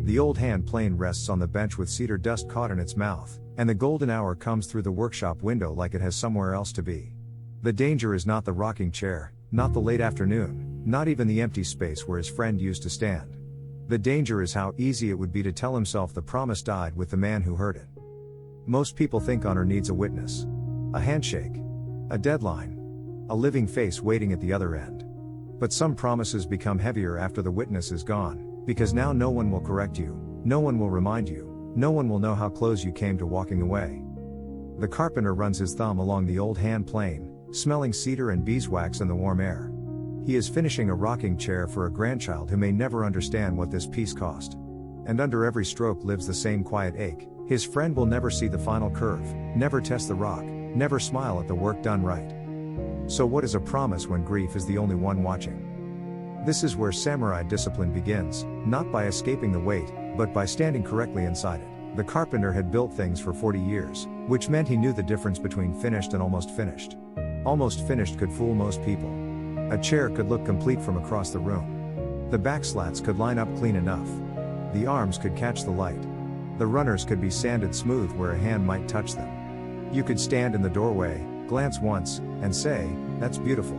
The old hand plane rests on the bench with cedar dust caught in its mouth, and the golden hour comes through the workshop window like it has somewhere else to be. The danger is not the rocking chair, not the late afternoon, not even the empty space where his friend used to stand. The danger is how easy it would be to tell himself the promise died with the man who heard it. Most people think honor needs a witness, a handshake, a deadline, a living face waiting at the other end. But some promises become heavier after the witness is gone, because now no one will correct you, no one will remind you, no one will know how close you came to walking away. The carpenter runs his thumb along the old hand plane, smelling cedar and beeswax in the warm air. He is finishing a rocking chair for a grandchild who may never understand what this piece cost. And under every stroke lives the same quiet ache. His friend will never see the final curve, never test the rock, never smile at the work done right. So what is a promise when grief is the only one watching? This is where samurai discipline begins, not by escaping the weight, but by standing correctly inside it. The carpenter had built things for 40 years, which meant he knew the difference between finished and almost finished. Almost finished could fool most people. A chair could look complete from across the room. The back slats could line up clean enough. The arms could catch the light. The runners could be sanded smooth where a hand might touch them. You could stand in the doorway, glance once, and say, "That's beautiful."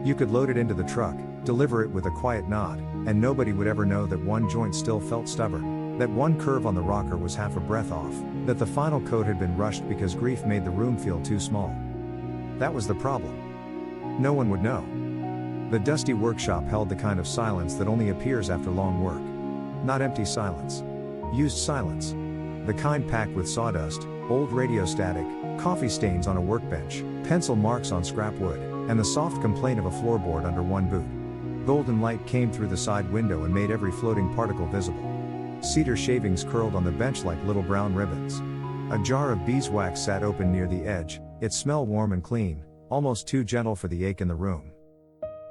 You could load it into the truck, deliver it with a quiet nod, and nobody would ever know that one joint still felt stubborn, that one curve on the rocker was half a breath off, that the final coat had been rushed because grief made the room feel too small. That was the problem. No one would know. The dusty workshop held the kind of silence that only appears after long work. Not empty silence. Used silence. The kind packed with sawdust, old radio static, coffee stains on a workbench, pencil marks on scrap wood, and the soft complaint of a floorboard under one boot. Golden light came through the side window and made every floating particle visible. Cedar shavings curled on the bench like little brown ribbons. A jar of beeswax sat open near the edge, its smell warm and clean, almost too gentle for the ache in the room.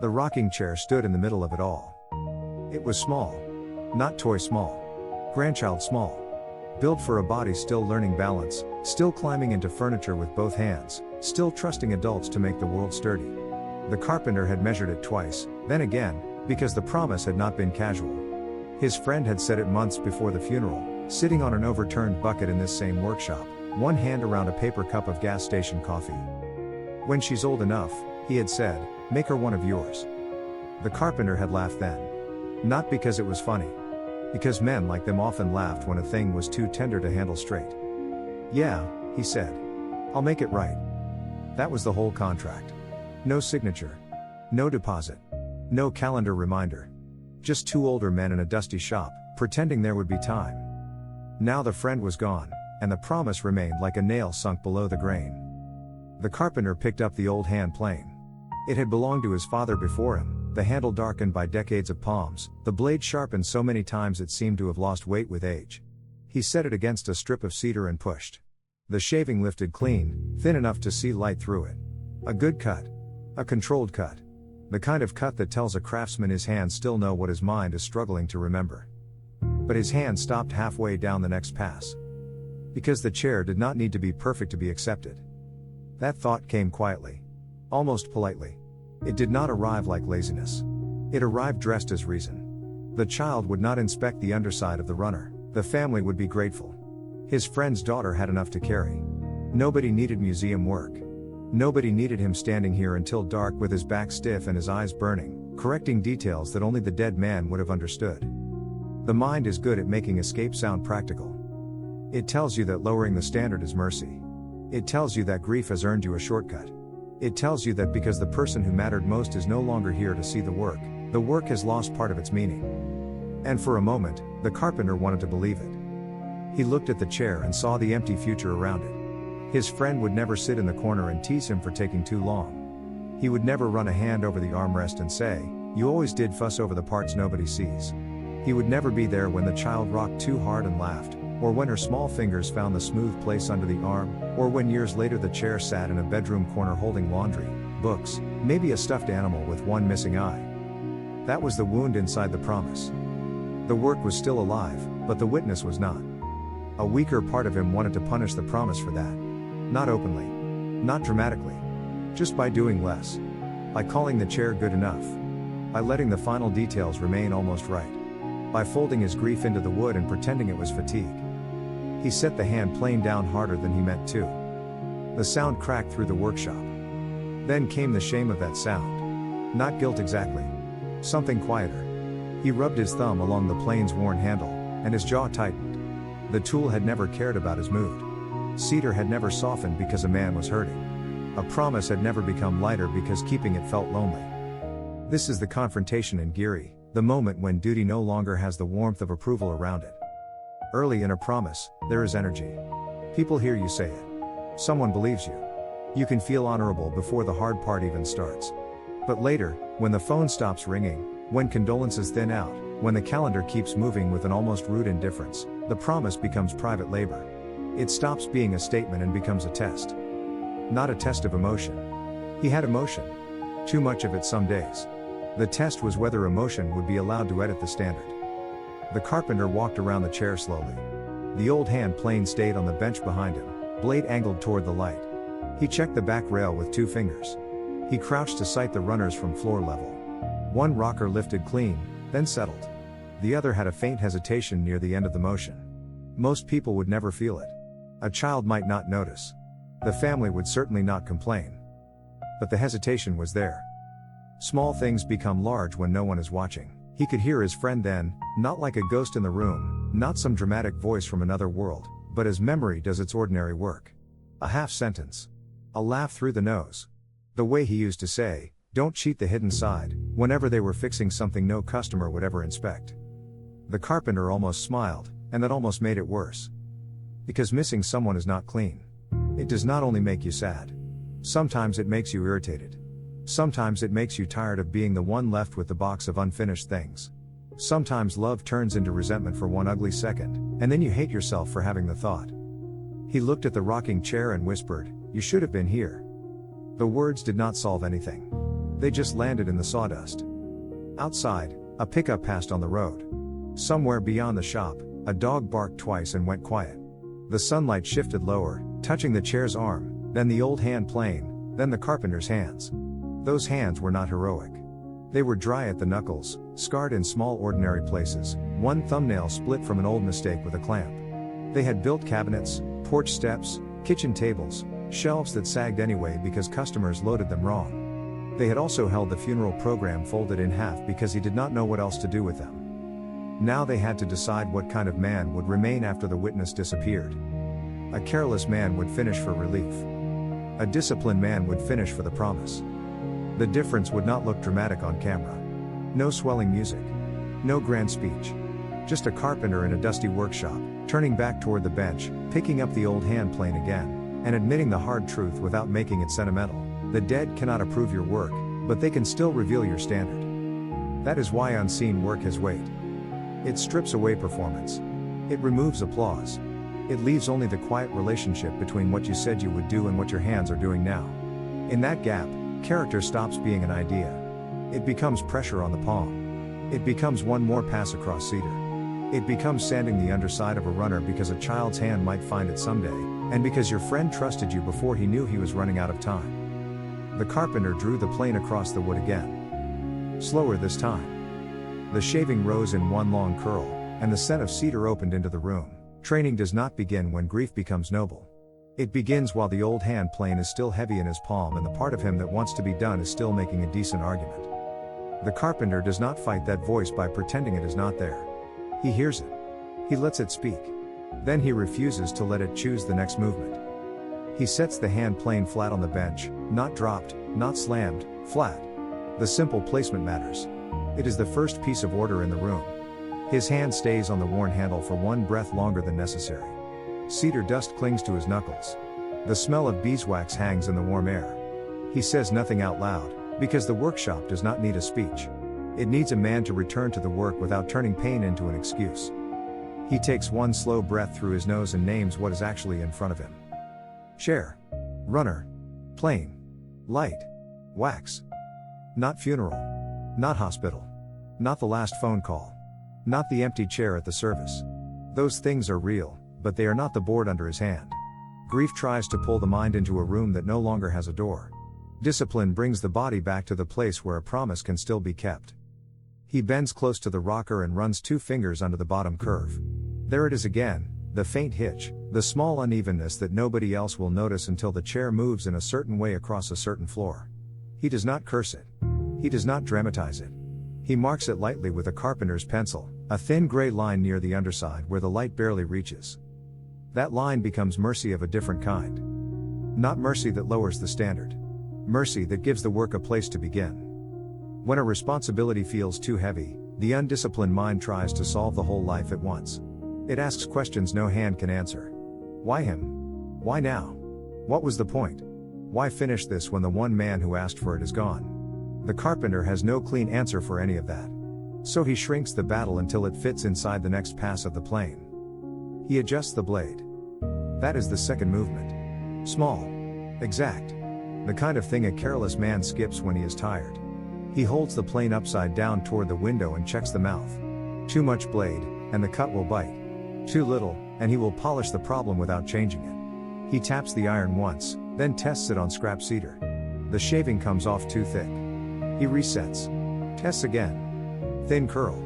The rocking chair stood in the middle of it all. It was small. Not toy small. Grandchild small. Built for a body still learning balance, still climbing into furniture with both hands, still trusting adults to make the world sturdy. The carpenter had measured it twice, then again, because the promise had not been casual. His friend had said it months before the funeral, sitting on an overturned bucket in this same workshop, one hand around a paper cup of gas station coffee. "When she's old enough," he had said, "make her one of yours." The carpenter had laughed then. Not because it was funny. Because men like them often laughed when a thing was too tender to handle straight. "Yeah," he said. "I'll make it right." That was the whole contract. No signature. No deposit. No calendar reminder. Just two older men in a dusty shop, pretending there would be time. Now the friend was gone, and the promise remained like a nail sunk below the grain. The carpenter picked up the old hand plane. It had belonged to his father before him, the handle darkened by decades of palms, the blade sharpened so many times it seemed to have lost weight with age. He set it against a strip of cedar and pushed. The shaving lifted clean, thin enough to see light through it. A good cut. A controlled cut. The kind of cut that tells a craftsman his hands still know what his mind is struggling to remember. But his hand stopped halfway down the next pass. Because the chair did not need to be perfect to be accepted. That thought came quietly. Almost politely. It did not arrive like laziness. It arrived dressed as reason. The child would not inspect the underside of the runner. The family would be grateful. His friend's daughter had enough to carry. Nobody needed museum work. Nobody needed him standing here until dark with his back stiff and his eyes burning, correcting details that only the dead man would have understood. The mind is good at making escape sound practical. It tells you that lowering the standard is mercy. It tells you that grief has earned you a shortcut. It tells you that because the person who mattered most is no longer here to see the work has lost part of its meaning. And for a moment, the carpenter wanted to believe it. He looked at the chair and saw the empty future around it. His friend would never sit in the corner and tease him for taking too long. He would never run a hand over the armrest and say, "You always did fuss over the parts nobody sees." He would never be there when the child rocked too hard and laughed, or when her small fingers found the smooth place under the arm, or when years later the chair sat in a bedroom corner holding laundry, books, maybe a stuffed animal with one missing eye. That was the wound inside the promise. The work was still alive, but the witness was not. A weaker part of him wanted to punish the promise for that. Not openly. Not dramatically. Just by doing less. By calling the chair good enough. By letting the final details remain almost right. by folding his grief into the wood and pretending it was fatigue. He set the hand plane down harder than he meant to. The sound cracked through the workshop. Then came the shame of that sound. Not guilt exactly. Something quieter. He rubbed his thumb along the plane's worn handle, and his jaw tightened. The tool had never cared about his mood. Cedar had never softened because a man was hurting. A promise had never become lighter because keeping it felt lonely. This is the confrontation in Geary, the moment when duty no longer has the warmth of approval around it. Early in a promise, there is energy. People hear you say it. Someone believes you. You can feel honorable before the hard part even starts. But later, when the phone stops ringing, when condolences thin out, when the calendar keeps moving with an almost rude indifference, the promise becomes private labor. It stops being a statement and becomes a test. Not a test of emotion. He had emotion. Too much of it some days. The test was whether emotion would be allowed to edit the standard. The carpenter walked around the chair slowly. The old hand plane stayed on the bench behind him, blade angled toward the light. He checked the back rail with 2 fingers. He crouched to sight the runners from floor level. One rocker lifted clean, then settled. The other had a faint hesitation near the end of the motion. Most people would never feel it. A child might not notice. The family would certainly not complain. But the hesitation was there. Small things become large when no one is watching. He could hear his friend then, not like a ghost in the room, not some dramatic voice from another world, but as memory does its ordinary work. A half sentence. A laugh through the nose. The way he used to say, "Don't cheat the hidden side," whenever they were fixing something no customer would ever inspect. The carpenter almost smiled, and that almost made it worse. Because missing someone is not clean. It does not only make you sad. Sometimes it makes you irritated. Sometimes it makes you tired of being the one left with the box of unfinished things. Sometimes love turns into resentment for one ugly second, and then you hate yourself for having the thought. He looked at the rocking chair and whispered, "You should have been here." The words did not solve anything. They just landed in the sawdust. Outside, a pickup passed on the road. Somewhere beyond the shop, a dog barked twice and went quiet. The sunlight shifted lower, touching the chair's arm, then the old hand plane, then the carpenter's hands. Those hands were not heroic. They were dry at the knuckles, scarred in small ordinary places, one thumbnail split from an old mistake with a clamp. They had built cabinets, porch steps, kitchen tables, shelves that sagged anyway because customers loaded them wrong. They had also held the funeral program folded in half because he did not know what else to do with them. Now they had to decide what kind of man would remain after the witness disappeared. A careless man would finish for relief. A disciplined man would finish for the promise. The difference would not look dramatic on camera. No swelling music. No grand speech. Just a carpenter in a dusty workshop, turning back toward the bench, picking up the old hand plane again, and admitting the hard truth without making it sentimental. The dead cannot approve your work, but they can still reveal your standard. That is why unseen work has weight. It strips away performance. It removes applause. It leaves only the quiet relationship between what you said you would do and what your hands are doing now. In that gap, character stops being an idea. It becomes pressure on the palm. It becomes one more pass across cedar. It becomes sanding the underside of a runner because a child's hand might find it someday, and because your friend trusted you before he knew he was running out of time. The carpenter drew the plane across the wood again. Slower this time. The shaving rose in one long curl, and the scent of cedar opened into the room. Training does not begin when grief becomes noble. It begins while the old hand plane is still heavy in his palm and the part of him that wants to be done is still making a decent argument. The carpenter does not fight that voice by pretending it is not there. He hears it. He lets it speak. Then he refuses to let it choose the next movement. He sets the hand plane flat on the bench, not dropped, not slammed, flat. The simple placement matters. It is the first piece of order in the room. His hand stays on the worn handle for one breath longer than necessary. Cedar dust clings to his knuckles. The smell of beeswax hangs in the warm air. He says nothing out loud, because the workshop does not need a speech. It needs a man to return to the work without turning pain into an excuse. He takes one slow breath through his nose and names what is actually in front of him. Chair. Runner. Plane. Light. Wax. Not funeral. Not hospital. Not the last phone call. Not the empty chair at the service. Those things are real, but they are not the board under his hand. Grief tries to pull the mind into a room that no longer has a door. Discipline brings the body back to the place where a promise can still be kept. He bends close to the rocker and runs 2 fingers under the bottom curve. There it is again, the faint hitch, the small unevenness that nobody else will notice until the chair moves in a certain way across a certain floor. He does not curse it. He does not dramatize it. He marks it lightly with a carpenter's pencil, a thin gray line near the underside where the light barely reaches. That line becomes mercy of a different kind. Not mercy that lowers the standard. Mercy that gives the work a place to begin. When a responsibility feels too heavy, the undisciplined mind tries to solve the whole life at once. It asks questions no hand can answer. Why him? Why now? What was the point? Why finish this when the one man who asked for it is gone? The carpenter has no clean answer for any of that. So he shrinks the battle until it fits inside the next pass of the plane. He adjusts the blade. That is the second movement. Small. Exact. The kind of thing a careless man skips when he is tired. He holds the plane upside down toward the window and checks the mouth. Too much blade, and the cut will bite. Too little, and he will polish the problem without changing it. He taps the iron once, then tests it on scrap cedar. The shaving comes off too thick. He resets. Tests again. Thin curl.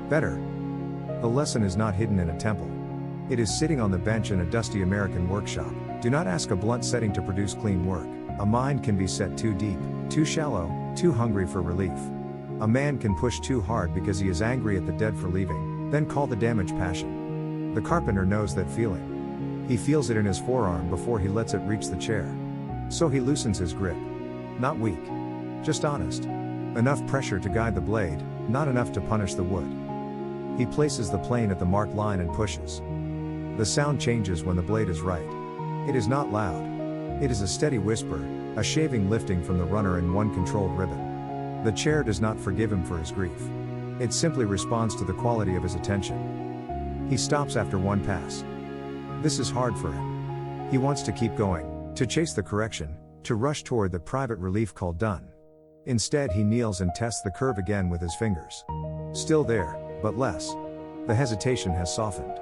Better. The lesson is not hidden in a temple. It is sitting on the bench in a dusty American workshop. Do not ask a blunt setting to produce clean work. A mind can be set too deep, too shallow, too hungry for relief. A man can push too hard because he is angry at the dead for leaving, then call the damage passion. The carpenter knows that feeling. He feels it in his forearm before he lets it reach the chair. So he loosens his grip. Not weak. Just honest. Enough pressure to guide the blade, not enough to punish the wood. He places the plane at the marked line and pushes. The sound changes when the blade is right. It is not loud. It is a steady whisper, a shaving lifting from the runner in one controlled ribbon. The chair does not forgive him for his grief. It simply responds to the quality of his attention. He stops after one pass. This is hard for him. He wants to keep going, to chase the correction, to rush toward the private relief called done. Instead, he kneels and tests the curve again with his fingers. Still there, but less. The hesitation has softened.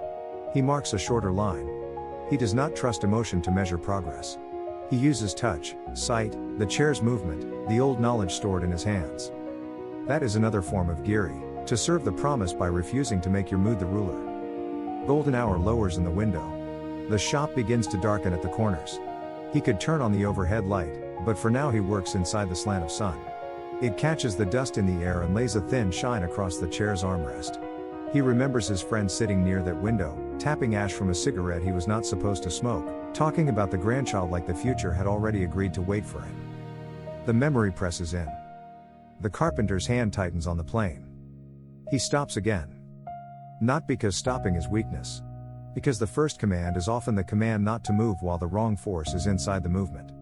He marks a shorter line. He does not trust emotion to measure progress. He uses touch, sight, the chair's movement, the old knowledge stored in his hands. That is another form of giri, to serve the promise by refusing to make your mood the ruler. Golden hour lowers in the window. The shop begins to darken at the corners. He could turn on the overhead light, but for now he works inside the slant of sun. It catches the dust in the air and lays a thin shine across the chair's armrest. He remembers his friend sitting near that window, tapping ash from a cigarette he was not supposed to smoke, talking about the grandchild like the future had already agreed to wait for him. The memory presses in. The carpenter's hand tightens on the plane. He stops again. Not because stopping is weakness. Because the first command is often the command not to move while the wrong force is inside the movement.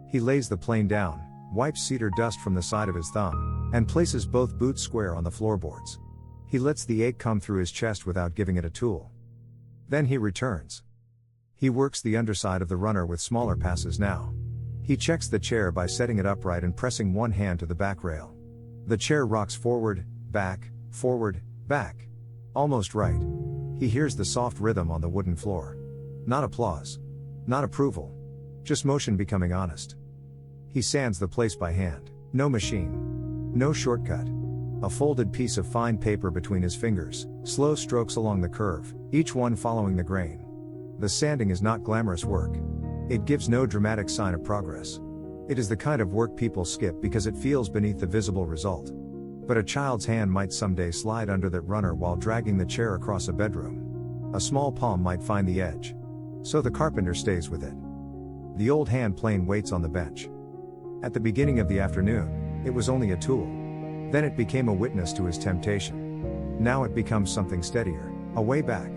He lays the plane down, wipes cedar dust from the side of his thumb, and places both boots square on the floorboards. He lets the ache come through his chest without giving it a tool. Then he returns. He works the underside of the runner with smaller passes now. He checks the chair by setting it upright and pressing one hand to the back rail. The chair rocks forward, back. Almost right. He hears the soft rhythm on the wooden floor. Not applause. Not approval. Just motion becoming honest. He sands the place by hand. No machine. No shortcut. A folded piece of fine paper between his fingers, slow strokes along the curve, each one following the grain. The sanding is not glamorous work. It gives no dramatic sign of progress. It is the kind of work people skip because it feels beneath the visible result. But a child's hand might someday slide under that runner while dragging the chair across a bedroom. A small palm might find the edge. So the carpenter stays with it. The old hand plane waits on the bench. At the beginning of the afternoon, it was only a tool. Then it became a witness to his temptation. Now it becomes something steadier, a way back.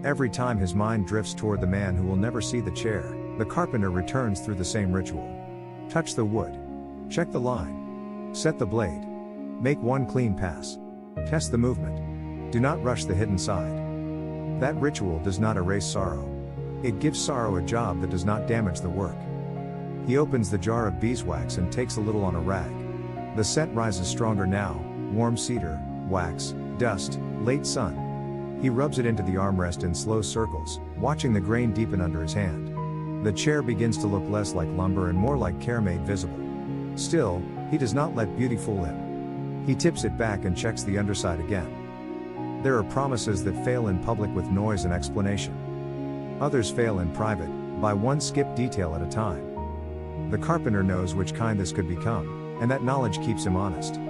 Every time his mind drifts toward the man who will never see the chair, the carpenter returns through the same ritual. Touch the wood. Check the line. Set the blade. Make one clean pass. Test the movement. Do not rush the hidden side. That ritual does not erase sorrow. It gives sorrow a job that does not damage the work. He opens the jar of beeswax and takes a little on a rag. The scent rises stronger now, warm cedar, wax, dust, late sun. He rubs it into the armrest in slow circles, watching the grain deepen under his hand. The chair begins to look less like lumber and more like care made visible. Still, he does not let beauty fool him. He tips it back and checks the underside again. There are promises that fail in public with noise and explanation. Others fail in private, by one skipped detail at a time. The carpenter knows which kind this could become, and that knowledge keeps him honest.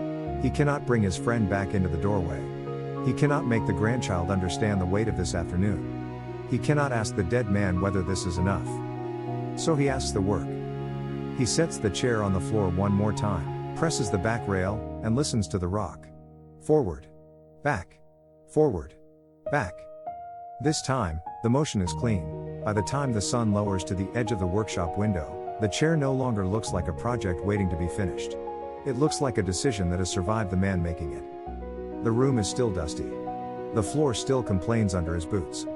He cannot bring his friend back into the doorway. He cannot make the grandchild understand the weight of this afternoon. He cannot ask the dead man whether this is enough. So he asks the work. He sets the chair on the floor one more time, presses the back rail, and listens to the rock. Forward. Back. Forward. Back. This time, the motion is clean. By the time the sun lowers to the edge of the workshop window, the chair no longer looks like a project waiting to be finished. It looks like a decision that has survived the man making it. The room is still dusty. The floor still complains under his boots.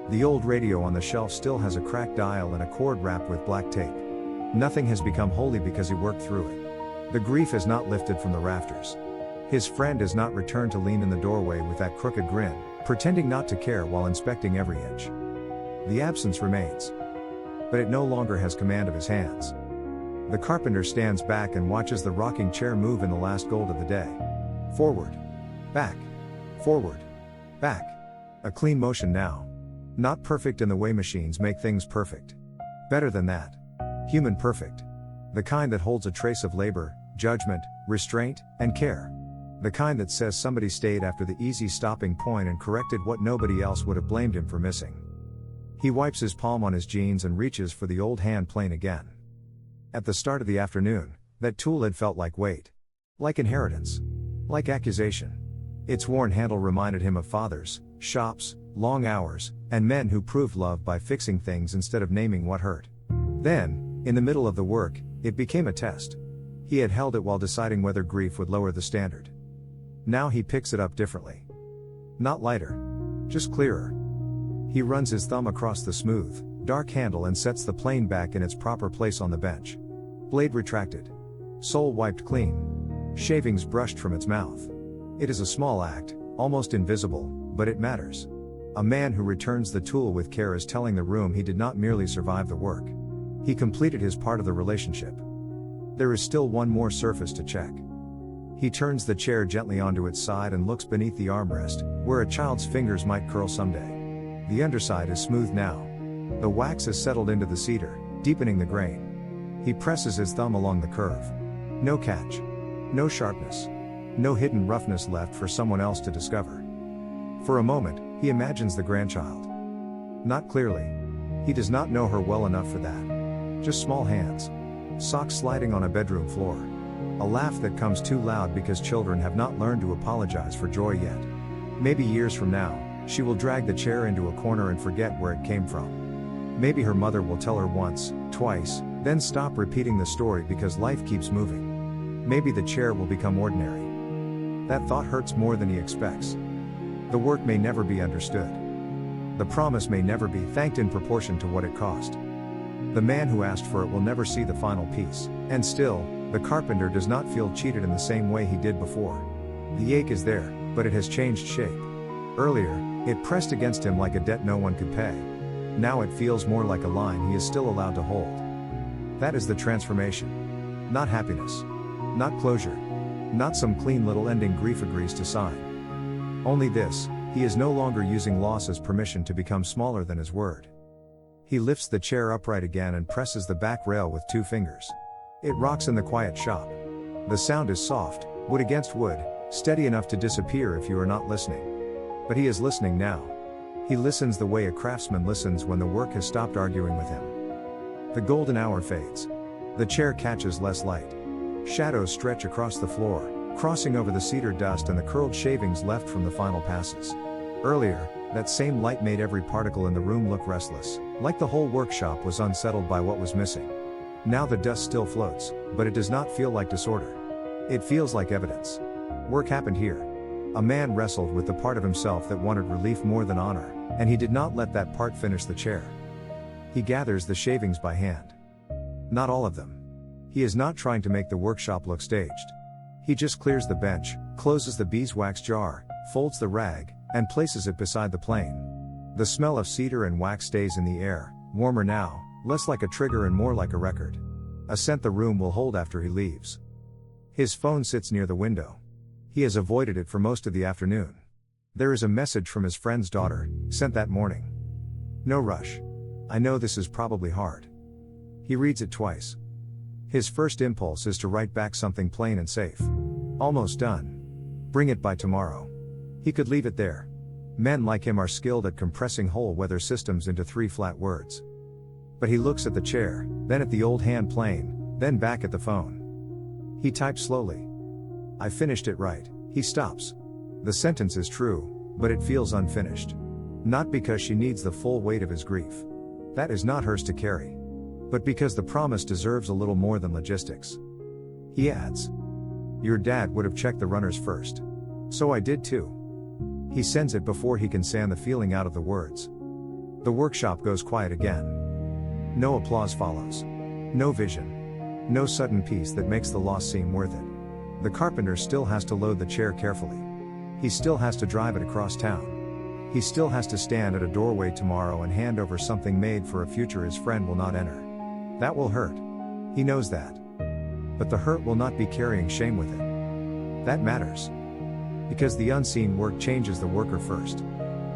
The old radio on the shelf still has a cracked dial and a cord wrapped with black tape. Nothing has become holy because he worked through it. The grief has not lifted from the rafters. His friend has not returned to lean in the doorway with that crooked grin, pretending not to care while inspecting every inch. The absence remains. But it no longer has command of his hands. The carpenter stands back and watches the rocking chair move in the last gold of the day. Forward. Back. Forward. Back. A clean motion now. Not perfect in the way machines make things perfect. Better than that. Human perfect. The kind that holds a trace of labor, judgment, restraint, and care. The kind that says somebody stayed after the easy stopping point and corrected what nobody else would have blamed him for missing. He wipes his palm on his jeans and reaches for the old hand plane again. At the start of the afternoon, that tool had felt like weight. Like inheritance. Like accusation. Its worn handle reminded him of fathers, shops, long hours, and men who proved love by fixing things instead of naming what hurt. Then, in the middle of the work, it became a test. He had held it while deciding whether grief would lower the standard. Now he picks it up differently. Not lighter. Just clearer. He runs his thumb across the smooth, dark handle and sets the plane back in its proper place on the bench. Blade retracted. Sole wiped clean. Shavings brushed from its mouth. It is a small act, almost invisible, but it matters. A man who returns the tool with care is telling the room he did not merely survive the work. He completed his part of the relationship. There is still one more surface to check. He turns the chair gently onto its side and looks beneath the armrest, where a child's fingers might curl someday. The underside is smooth now. The wax has settled into the cedar, deepening the grain. He presses his thumb along the curve. No catch. No sharpness. No hidden roughness left for someone else to discover. For a moment, he imagines the grandchild. Not clearly. He does not know her well enough for that. Just small hands. Socks sliding on a bedroom floor. A laugh that comes too loud because children have not learned to apologize for joy yet. Maybe years from now, she will drag the chair into a corner and forget where it came from. Maybe her mother will tell her once, twice, then stop repeating the story because life keeps moving. Maybe the chair will become ordinary. That thought hurts more than he expects. The work may never be understood. The promise may never be thanked in proportion to what it cost. The man who asked for it will never see the final piece, and still, the carpenter does not feel cheated in the same way he did before. The ache is there, but it has changed shape. Earlier, it pressed against him like a debt no one could pay. Now it feels more like a line he is still allowed to hold. That is the transformation. Not happiness. Not closure. Not some clean little ending grief agrees to sign. Only this, he is no longer using loss as permission to become smaller than his word. He lifts the chair upright again and presses the back rail with 2 fingers. It rocks in the quiet shop. The sound is soft, wood against wood, steady enough to disappear if you are not listening. But he is listening now. He listens the way a craftsman listens when the work has stopped arguing with him. The golden hour fades. The chair catches less light. Shadows stretch across the floor, crossing over the cedar dust and the curled shavings left from the final passes. Earlier, that same light made every particle in the room look restless, like the whole workshop was unsettled by what was missing. Now the dust still floats, but it does not feel like disorder. It feels like evidence. Work happened here. A man wrestled with the part of himself that wanted relief more than honor, and he did not let that part finish the chair. He gathers the shavings by hand. Not all of them. He is not trying to make the workshop look staged. He just clears the bench, closes the beeswax jar, folds the rag, and places it beside the plane. The smell of cedar and wax stays in the air, warmer now, less like a trigger and more like a record. A scent the room will hold after he leaves. His phone sits near the window. He has avoided it for most of the afternoon. There is a message from his friend's daughter, sent that morning. No rush. I know this is probably hard. He reads it twice. His first impulse is to write back something plain and safe. Almost done. Bring it by tomorrow. He could leave it there. Men like him are skilled at compressing whole weather systems into 3 flat words. But he looks at the chair, then at the old hand plane, then back at the phone. He types slowly. I finished it right. He stops. The sentence is true, but it feels unfinished. Not because she needs the full weight of his grief. That is not hers to carry. But because the promise deserves a little more than logistics. He adds. Your dad would have checked the runners first. So I did too. He sends it before he can sand the feeling out of the words. The workshop goes quiet again. No applause follows. No vision. No sudden peace that makes the loss seem worth it. The carpenter still has to load the chair carefully. He still has to drive it across town. He still has to stand at a doorway tomorrow and hand over something made for a future his friend will not enter. That will hurt. He knows that. But the hurt will not be carrying shame with it. That matters. Because the unseen work changes the worker first.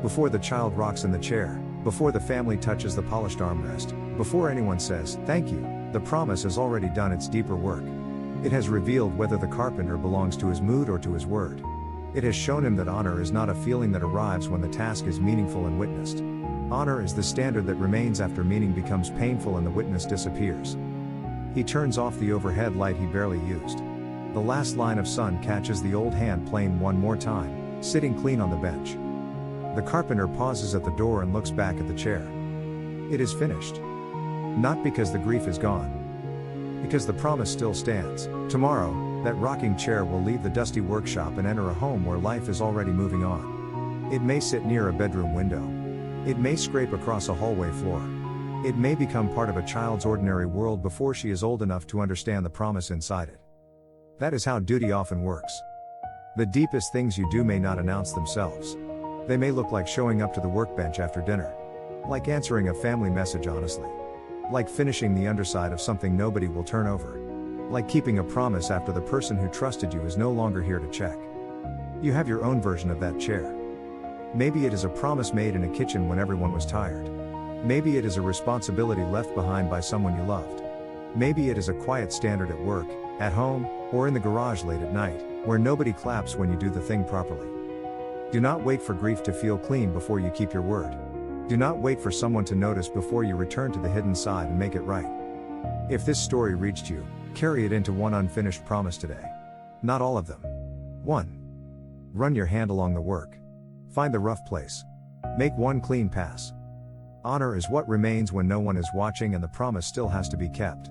Before the child rocks in the chair, before the family touches the polished armrest, before anyone says, thank you, the promise has already done its deeper work. It has revealed whether the carpenter belongs to his mood or to his word. It has shown him that honor is not a feeling that arrives when the task is meaningful and witnessed. Honor is the standard that remains after meaning becomes painful and the witness disappears. He turns off the overhead light he barely used. The last line of sun catches the old hand plane one more time, sitting clean on the bench. The carpenter pauses at the door and looks back at the chair. It is finished. Not because the grief is gone. Because the promise still stands. Tomorrow, that rocking chair will leave the dusty workshop and enter a home where life is already moving on. It may sit near a bedroom window. It may scrape across a hallway floor. It may become part of a child's ordinary world before she is old enough to understand the promise inside it. That is how duty often works. The deepest things you do may not announce themselves. They may look like showing up to the workbench after dinner. Like answering a family message honestly. Like finishing the underside of something nobody will turn over. Like keeping a promise after the person who trusted you is no longer here to check. You have your own version of that chair. Maybe it is a promise made in a kitchen when everyone was tired. Maybe it is a responsibility left behind by someone you loved. Maybe it is a quiet standard at work, at home, or in the garage late at night, where nobody claps when you do the thing properly. Do not wait for grief to feel clean before you keep your word. Do not wait for someone to notice before you return to the hidden side and make it right. If this story reached you, carry it into one unfinished promise today. Not all of them. 1. Run your hand along the work. Find the rough place. Make one clean pass. Honor is what remains when no one is watching and the promise still has to be kept.